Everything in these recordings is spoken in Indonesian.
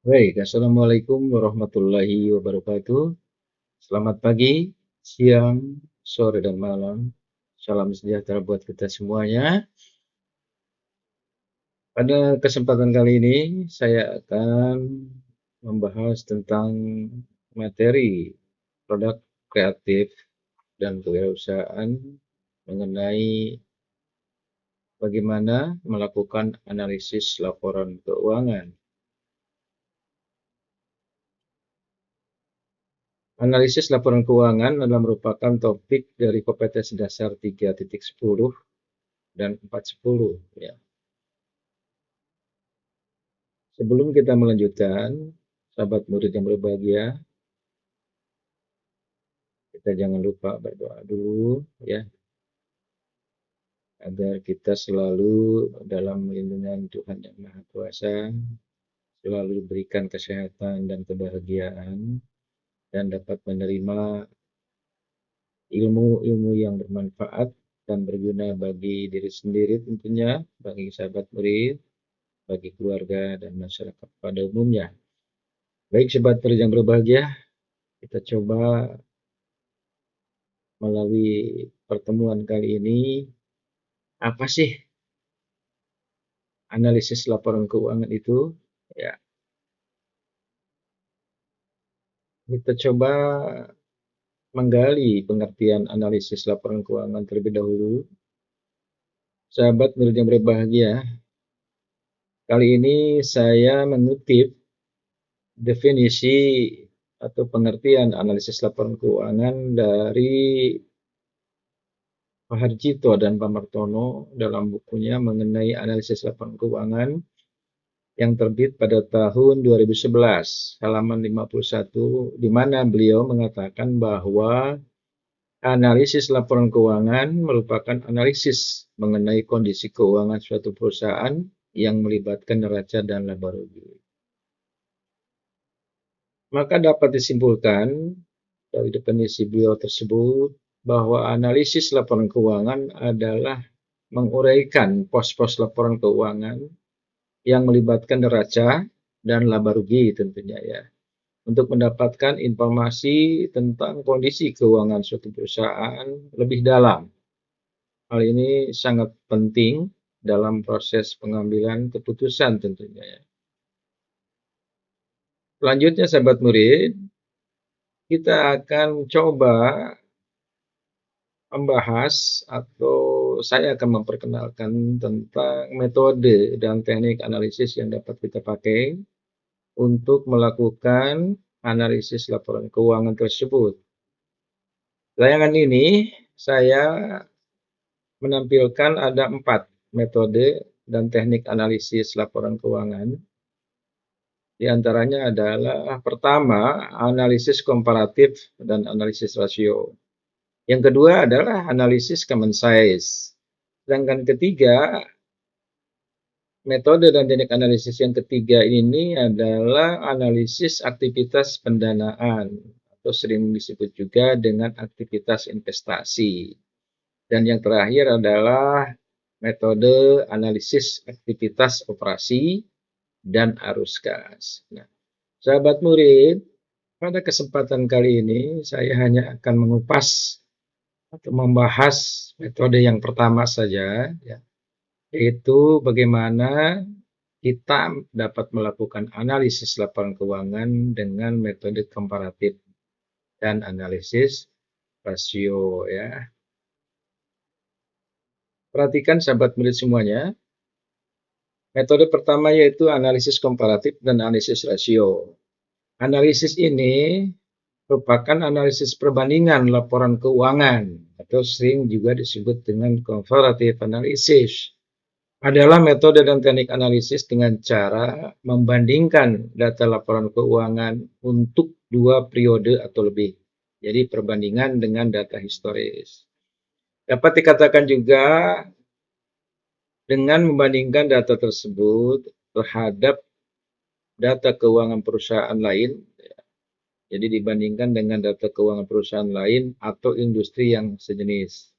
Baik, Assalamualaikum warahmatullahi wabarakatuh. Selamat pagi, siang, sore, dan malam. Salam sejahtera buat kita semuanya. Pada kesempatan kali ini, saya akan membahas tentang materi produk kreatif dan kewirausahaan mengenai bagaimana melakukan analisis laporan keuangan. Analisis laporan keuangan adalah merupakan topik dari kompetensi dasar 3.10 dan 4.10 ya. Sebelum kita melanjutkan, sahabat murid yang berbahagia, kita jangan lupa berdoa dulu ya, agar kita selalu dalam lindungan Tuhan Yang Maha Kuasa, selalu diberikan kesehatan dan kebahagiaan, dan dapat menerima ilmu-ilmu yang bermanfaat dan berguna bagi diri sendiri tentunya, bagi sahabat murid, bagi keluarga dan masyarakat pada umumnya. Baik sahabat murid yang berbahagia, kita coba melalui pertemuan kali ini, apa sih analisis laporan keuangan itu? Ya, kita coba menggali pengertian analisis laporan keuangan terlebih dahulu. Sahabat murid yang berbahagia, kali ini saya mengutip definisi atau pengertian analisis laporan keuangan dari Pak Harjito dan Pak Martono dalam bukunya mengenai analisis laporan keuangan yang terbit pada tahun 2011, halaman 51, di mana beliau mengatakan bahwa analisis laporan keuangan merupakan analisis mengenai kondisi keuangan suatu perusahaan yang melibatkan neraca dan laba rugi. Maka dapat disimpulkan dari definisi beliau tersebut bahwa analisis laporan keuangan adalah menguraikan pos-pos laporan keuangan yang melibatkan neraca dan laba rugi tentunya ya, untuk mendapatkan informasi tentang kondisi keuangan suatu perusahaan lebih dalam. Hal ini sangat penting dalam proses pengambilan keputusan tentunya ya. Selanjutnya sahabat murid, kita akan coba membahas atau saya akan memperkenalkan tentang metode dan teknik analisis yang dapat kita pakai untuk melakukan analisis laporan keuangan tersebut. Tayangan ini saya menampilkan ada 4 metode dan teknik analisis laporan keuangan. Di antaranya adalah pertama, analisis komparatif dan analisis rasio. Yang kedua adalah analisis common size. Sedangkan ketiga, metode dan teknik analisis yang ketiga ini adalah analisis aktivitas pendanaan atau sering disebut juga dengan aktivitas investasi. Dan yang terakhir adalah metode analisis aktivitas operasi dan arus kas. Nah, sahabat murid, pada kesempatan kali ini saya hanya akan mengupas atau membahas metode yang pertama saja, ya, yaitu bagaimana kita dapat melakukan analisis laporan keuangan dengan metode komparatif dan analisis rasio ya. Perhatikan sahabat murid semuanya. Metode pertama yaitu analisis komparatif dan analisis rasio. Analisis ini merupakan analisis perbandingan laporan keuangan atau sering juga disebut dengan comparative analysis. Adalah metode dan teknik analisis dengan cara membandingkan data laporan keuangan untuk 2 periode atau lebih. Jadi perbandingan dengan data historis. Dapat dikatakan juga dengan membandingkan data tersebut terhadap data keuangan perusahaan lain, jadi dibandingkan dengan data keuangan perusahaan lain atau industri yang sejenis,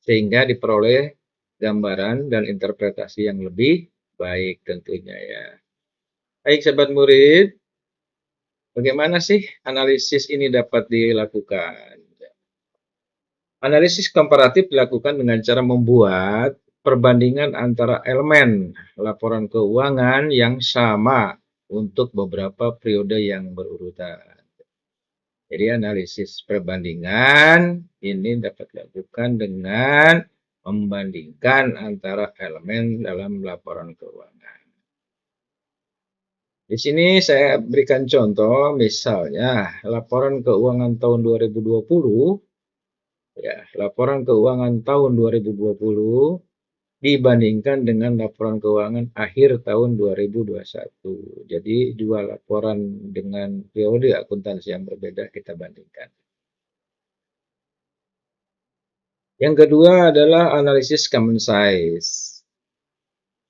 sehingga diperoleh gambaran dan interpretasi yang lebih baik tentunya ya. Baik sahabat murid, bagaimana sih analisis ini dapat dilakukan? Analisis komparatif dilakukan dengan cara membuat perbandingan antara elemen laporan keuangan yang sama untuk beberapa periode yang berurutan. Jadi analisis perbandingan ini dapat dilakukan dengan membandingkan antara elemen dalam laporan keuangan. Di sini saya berikan contoh, misalnya laporan keuangan tahun 2020, ya, laporan keuangan tahun 2020 dibandingkan dengan laporan keuangan akhir tahun 2021. Jadi dua laporan dengan periode akuntansi yang berbeda kita bandingkan. Yang kedua adalah analisis common size.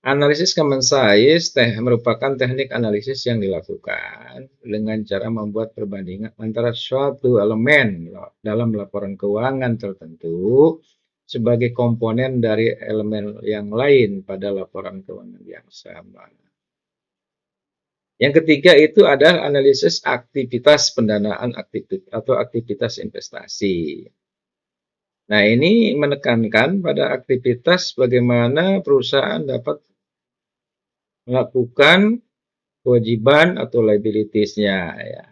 Analisis common size merupakan teknik analisis yang dilakukan dengan cara membuat perbandingan antara suatu elemen dalam laporan keuangan tertentu sebagai komponen dari elemen yang lain pada laporan keuangan yang sama. Yang ketiga itu adalah analisis aktivitas pendanaan atau aktivitas investasi. Nah, ini menekankan pada aktivitas bagaimana perusahaan dapat melakukan kewajiban atau liabilities-nya, ya.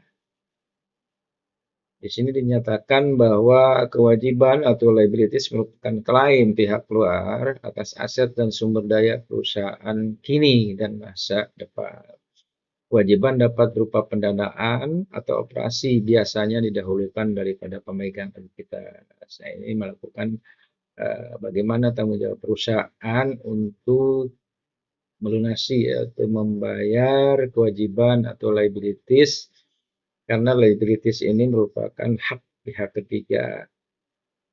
Di sini dinyatakan bahwa kewajiban atau liabilities merupakan klaim pihak luar atas aset dan sumber daya perusahaan kini dan masa depan. Kewajiban dapat berupa pendanaan atau operasi, biasanya didahulukan daripada pemegang ekuitas. Nah, ini melakukan bagaimana tanggung jawab perusahaan untuk melunasi atau membayar kewajiban atau liabilities, karena liabilities ini merupakan hak pihak ketiga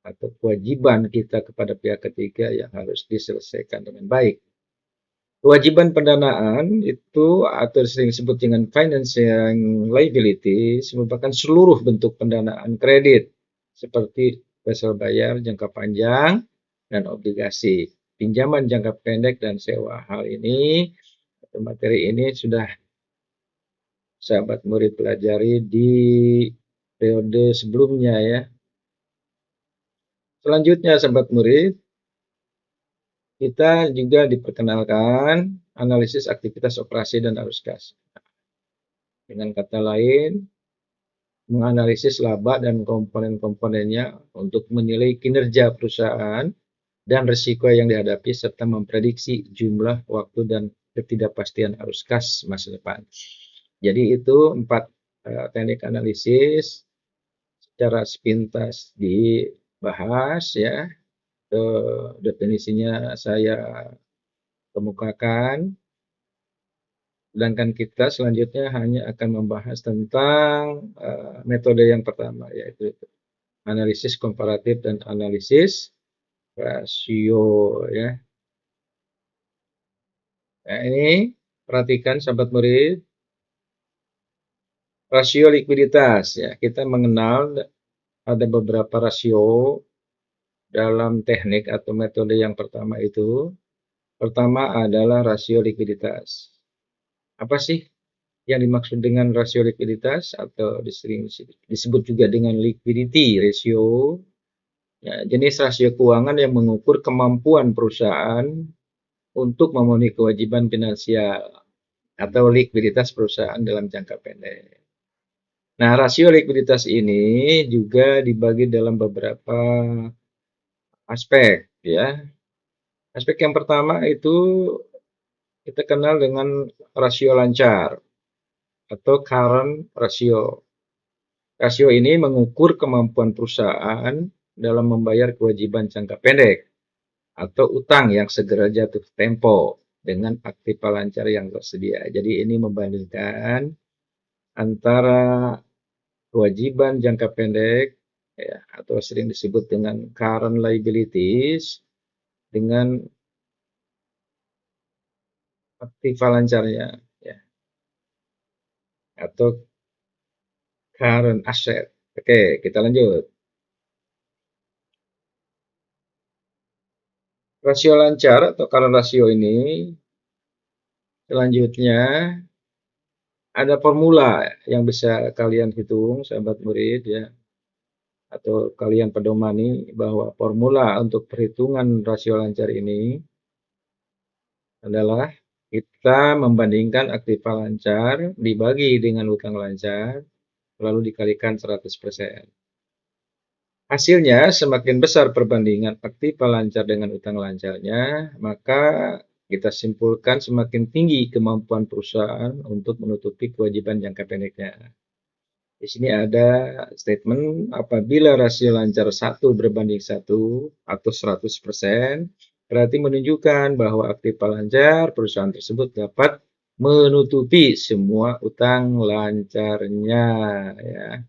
atau kewajiban kita kepada pihak ketiga yang harus diselesaikan dengan baik. Kewajiban pendanaan itu atau sering disebut dengan financing liabilities merupakan seluruh bentuk pendanaan kredit seperti pasal bayar jangka panjang dan obligasi, pinjaman jangka pendek dan sewa. Hal ini atau materi ini sudah sahabat murid pelajari di periode sebelumnya, ya. Selanjutnya sahabat murid, kita juga diperkenalkan analisis aktivitas operasi dan arus kas. Dengan kata lain, menganalisis laba dan komponen-komponennya untuk menilai kinerja perusahaan dan risiko yang dihadapi serta memprediksi jumlah, waktu, dan ketidakpastian arus kas masa depan. Jadi itu 4 teknik analisis secara sepintas dibahas, ya. Definisinya saya kemukakan. Sedangkan kita selanjutnya hanya akan membahas tentang metode yang pertama, yaitu analisis komparatif dan analisis rasio, ya. Nah, ini perhatikan sahabat murid, rasio likuiditas, ya. Kita mengenal ada beberapa rasio dalam teknik atau metode yang pertama itu. Pertama adalah rasio likuiditas. Apa sih yang dimaksud dengan rasio likuiditas atau sering disebut juga dengan liquidity ratio? Ya, jenis rasio keuangan yang mengukur kemampuan perusahaan untuk memenuhi kewajiban finansial atau likuiditas perusahaan dalam jangka pendek. Nah, rasio likuiditas ini juga dibagi dalam beberapa aspek, ya. Aspek yang pertama itu kita kenal dengan rasio lancar atau current ratio. Rasio ini mengukur kemampuan perusahaan dalam membayar kewajiban jangka pendek atau utang yang segera jatuh tempo dengan aktiva lancar yang tersedia. Jadi ini membandingkan antara kewajiban jangka pendek, ya, atau sering disebut dengan current liabilities dengan aktiva lancarnya, ya, atau current asset. Oke, kita lanjut. Rasio lancar atau current ratio ini selanjutnya Ada formula yang bisa kalian hitung, sahabat murid ya, atau kalian pedomani bahwa formula untuk perhitungan rasio lancar ini adalah kita membandingkan aktiva lancar dibagi dengan utang lancar, lalu dikalikan 100%. Hasilnya, semakin besar perbandingan aktiva lancar dengan utang lancarnya, maka kita simpulkan semakin tinggi kemampuan perusahaan untuk menutupi kewajiban jangka pendeknya. Di sini ada statement apabila rasio lancar 1:1 atau 100%, berarti menunjukkan bahwa aktiva lancar perusahaan tersebut dapat menutupi semua utang lancarnya ya.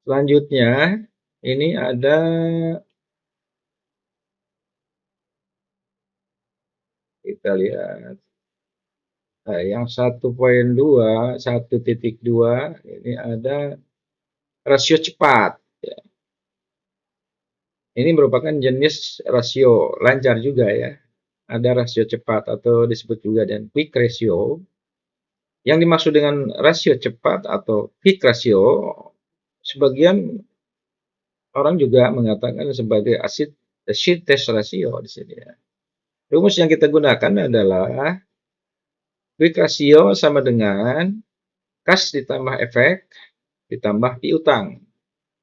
Selanjutnya, ini ada kita lihat yang 1.2 ini ada rasio cepat. Ini merupakan jenis rasio lancar juga ya. Ada rasio cepat atau disebut juga dengan quick ratio. Yang dimaksud dengan rasio cepat atau quick ratio, sebagian orang juga mengatakan sebagai acid test ratio di sini ya. Rumus yang kita gunakan adalah quick ratio sama dengan kas ditambah efek ditambah piutang,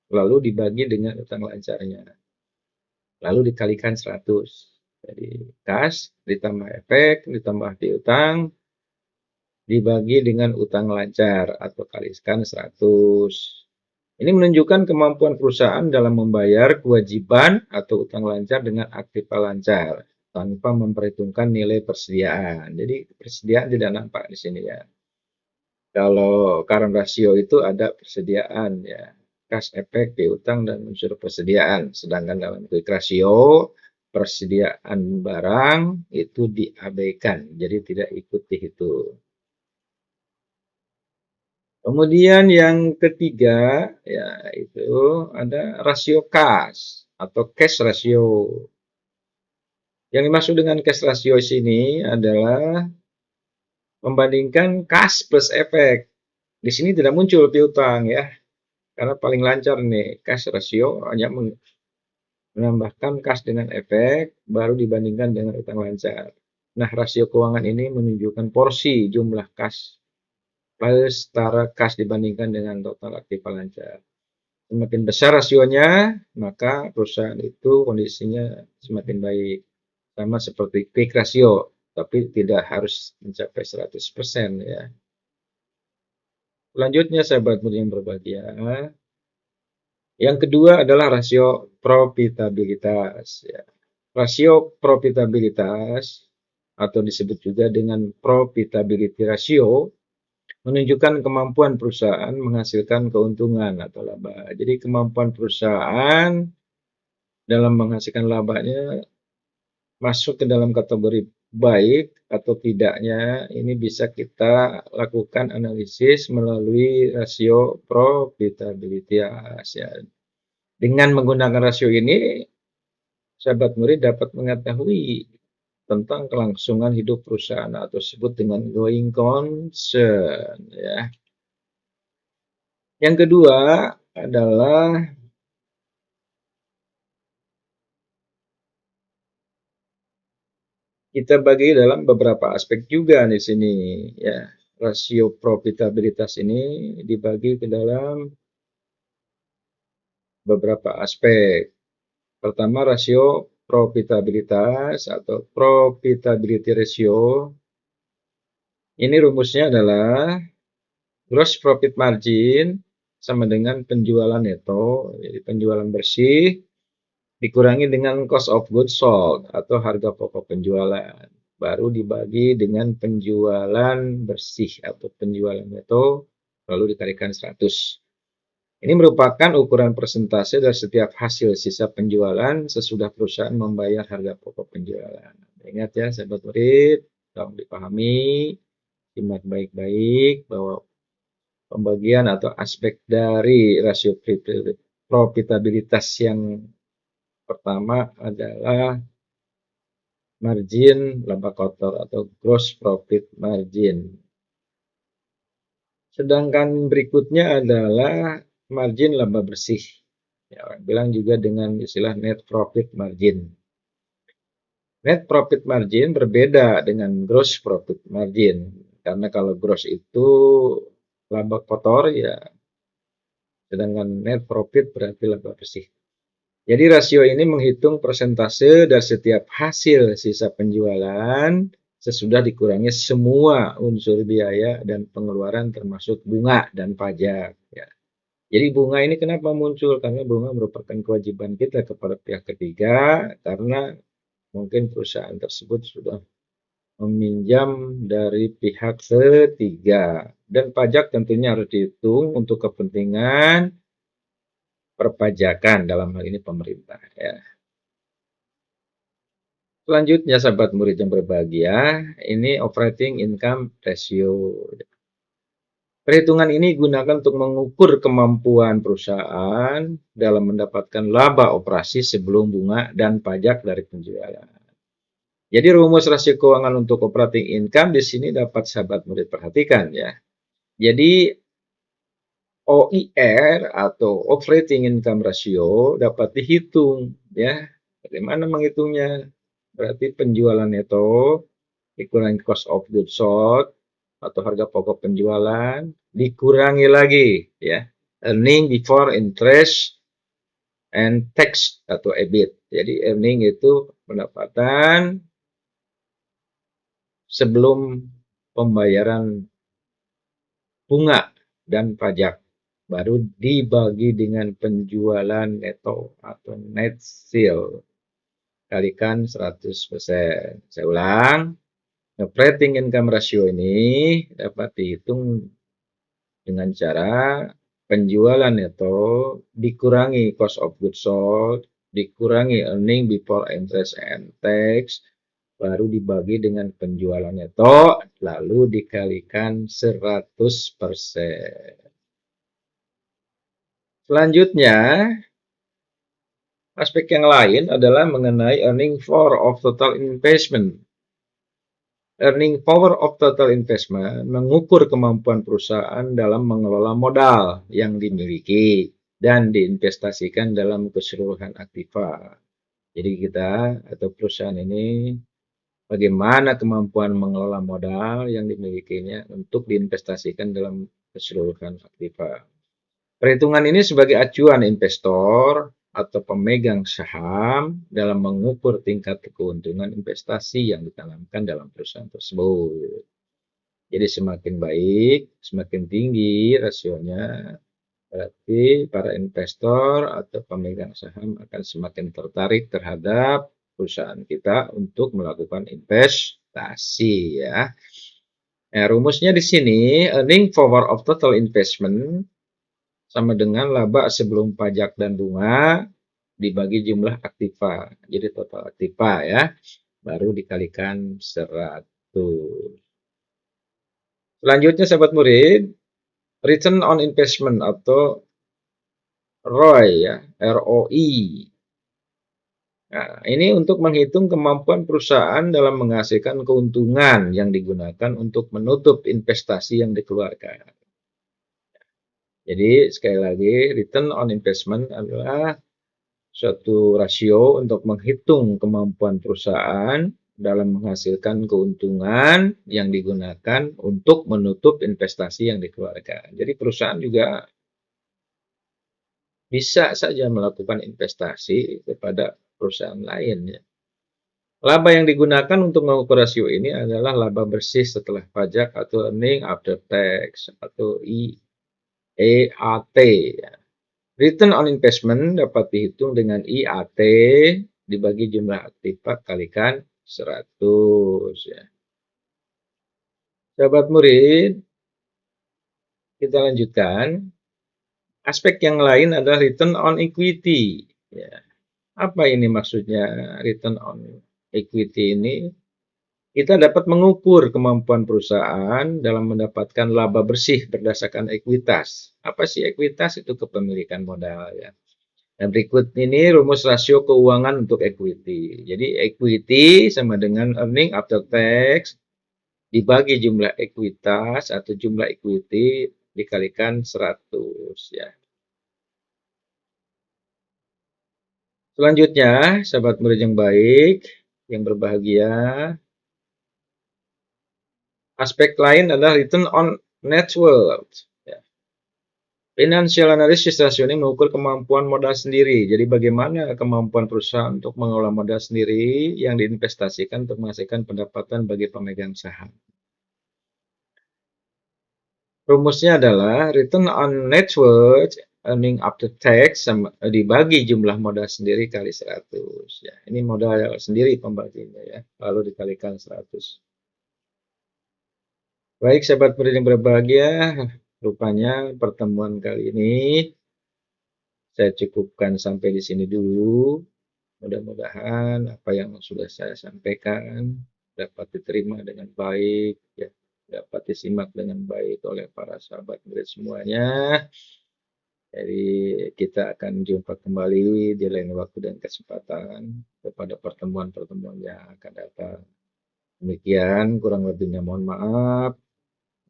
lalu dibagi dengan utang lancarnya, lalu dikalikan 100. Jadi kas ditambah efek ditambah piutang dibagi dengan utang lancar atau kalikan 100. Ini menunjukkan kemampuan perusahaan dalam membayar kewajiban atau utang lancar dengan aktiva lancar tanpa memperhitungkan nilai persediaan. Jadi persediaan tidak nampak di sini ya. Kalau current ratio itu ada persediaan ya, kas efek, piutang dan unsur persediaan. Sedangkan dalam quick ratio persediaan barang itu diabaikan, jadi tidak ikut dihitung. Kemudian yang ketiga yaitu ada rasio kas atau cash ratio. Yang dimaksud dengan cash ratio sini adalah membandingkan kas plus efek. Di sini tidak muncul piutang ya, karena paling lancar nih cash ratio hanya menambahkan kas dengan efek baru dibandingkan dengan utang lancar. Nah, rasio keuangan ini menunjukkan porsi jumlah kas plus setara kas dibandingkan dengan total aktiva lancar. Semakin besar rasionya, maka perusahaan itu kondisinya semakin baik. Sama seperti quick ratio, tapi tidak harus mencapai 100% ya. Selanjutnya sahabat murid yang berbahagia, yang kedua adalah rasio profitabilitas ya. Rasio profitabilitas atau disebut juga dengan profitability ratio menunjukkan kemampuan perusahaan menghasilkan keuntungan atau laba. Jadi kemampuan perusahaan dalam menghasilkan labanya masuk ke dalam kategori baik atau tidaknya ini bisa kita lakukan analisis melalui rasio profitabilitas ya. Dengan menggunakan rasio ini, sahabat murid dapat mengetahui tentang kelangsungan hidup perusahaan atau disebut dengan going concern ya. Yang kedua adalah kita bagi dalam beberapa aspek juga di sini ya. Rasio profitabilitas ini dibagi ke dalam beberapa aspek. Pertama, rasio profitabilitas atau profitability ratio. Ini rumusnya adalah gross profit margin sama dengan penjualan neto, jadi penjualan bersih dikurangi dengan cost of goods sold atau harga pokok penjualan. Baru dibagi dengan penjualan bersih atau penjualan neto, lalu dikalikan 100. Ini merupakan ukuran persentase dari setiap hasil sisa penjualan sesudah perusahaan membayar harga pokok penjualan. Ingat ya sahabat murid, tolong dipahami, simak baik-baik bahwa pembagian atau aspek dari rasio profitabilitas yang pertama adalah margin laba kotor atau gross profit margin. Sedangkan berikutnya adalah margin laba bersih. Ya, orang bilang juga dengan istilah net profit margin. Net profit margin berbeda dengan gross profit margin. Karena kalau gross itu laba kotor ya, sedangkan net profit berarti laba bersih. Jadi rasio ini menghitung persentase dari setiap hasil sisa penjualan sesudah dikurangi semua unsur biaya dan pengeluaran termasuk bunga dan pajak. Ya. Jadi bunga ini kenapa muncul? Karena bunga merupakan kewajiban kita kepada pihak ketiga karena mungkin perusahaan tersebut sudah meminjam dari pihak ketiga. Dan pajak tentunya harus dihitung untuk kepentingan perpajakan dalam hal ini pemerintah. Ya. Selanjutnya, sahabat murid yang berbahagia, ini operating income ratio. Perhitungan ini digunakan untuk mengukur kemampuan perusahaan dalam mendapatkan laba operasi sebelum bunga dan pajak dari penjualan. Jadi rumus rasio keuangan untuk operating income di sini dapat sahabat murid perhatikan ya. Jadi OIR atau operating income ratio dapat dihitung ya. Bagaimana menghitungnya? Berarti penjualan neto dikurangi cost of goods sold atau harga pokok penjualan dikurangi lagi ya earning before interest and tax atau EBIT. Jadi earning itu pendapatan sebelum pembayaran bunga dan pajak, baru dibagi dengan penjualan neto atau net sale kalikan 100%. Saya ulang, operating income ratio ini dapat dihitung dengan cara penjualan neto dikurangi cost of goods sold, dikurangi earning before interest and tax, baru dibagi dengan penjualan neto, lalu dikalikan 100%. Selanjutnya, aspek yang lain adalah mengenai earning power of total investment. Earning power of total investment mengukur kemampuan perusahaan dalam mengelola modal yang dimiliki dan diinvestasikan dalam keseluruhan aktiva. Jadi kita atau perusahaan ini bagaimana kemampuan mengelola modal yang dimilikinya untuk diinvestasikan dalam keseluruhan aktiva. Perhitungan ini sebagai acuan investor atau pemegang saham dalam mengukur tingkat keuntungan investasi yang ditanamkan dalam perusahaan tersebut. Jadi semakin baik, semakin tinggi rasionya, berarti para investor atau pemegang saham akan semakin tertarik terhadap perusahaan kita untuk melakukan investasi ya. Nah, rumusnya di sini earning power of total investment sama dengan laba sebelum pajak dan bunga dibagi jumlah aktiva. Jadi total aktiva ya, baru dikalikan 100. Selanjutnya sahabat murid, return on investment atau ROI ya, ROI. Nah, ini untuk menghitung kemampuan perusahaan dalam menghasilkan keuntungan yang digunakan untuk menutup investasi yang dikeluarkan. Jadi sekali lagi, return on investment adalah suatu rasio untuk menghitung kemampuan perusahaan dalam menghasilkan keuntungan yang digunakan untuk menutup investasi yang dikeluarkan. Jadi perusahaan juga bisa saja melakukan investasi kepada perusahaan lain. Ya. Laba yang digunakan untuk mengukur rasio ini adalah laba bersih setelah pajak atau earning after tax atau EAT. Ya. Return on investment dapat dihitung dengan IAT dibagi jumlah aktiva kalikan 100. Ya. Sahabat murid, kita lanjutkan. Aspek yang lain adalah return on equity. Ya. Apa ini maksudnya return on equity ini? Kita dapat mengukur kemampuan perusahaan dalam mendapatkan laba bersih berdasarkan ekuitas. Apa sih ekuitas? Itu kepemilikan modal ya. Nah, berikut ini rumus rasio keuangan untuk equity. Jadi equity sama dengan earning after tax dibagi jumlah ekuitas atau jumlah equity dikalikan 100 ya. Selanjutnya, sahabat murid yang baik, yang berbahagia, aspek lain adalah return on net worth. Ya. Financial analysis rasio ini mengukur kemampuan modal sendiri. Jadi bagaimana kemampuan perusahaan untuk mengelola modal sendiri yang diinvestasikan untuk menghasilkan pendapatan bagi pemegang saham. Rumusnya adalah return on net worth earning after tax dibagi jumlah modal sendiri kali 100. Ya, ini modal sendiri pembagiannya ya, lalu dikalikan 100. Baik sahabat murid yang berbahagia, rupanya pertemuan kali ini saya cukupkan sampai di sini dulu. Mudah-mudahan apa yang sudah saya sampaikan dapat diterima dengan baik, ya, dapat disimak dengan baik oleh para sahabat murid semuanya. Jadi kita akan jumpa kembali di lain waktu dan kesempatan kepada pertemuan-pertemuan yang akan datang. Demikian kurang lebihnya mohon maaf.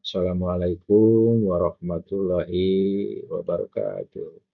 Assalamualaikum warahmatullahi wabarakatuh.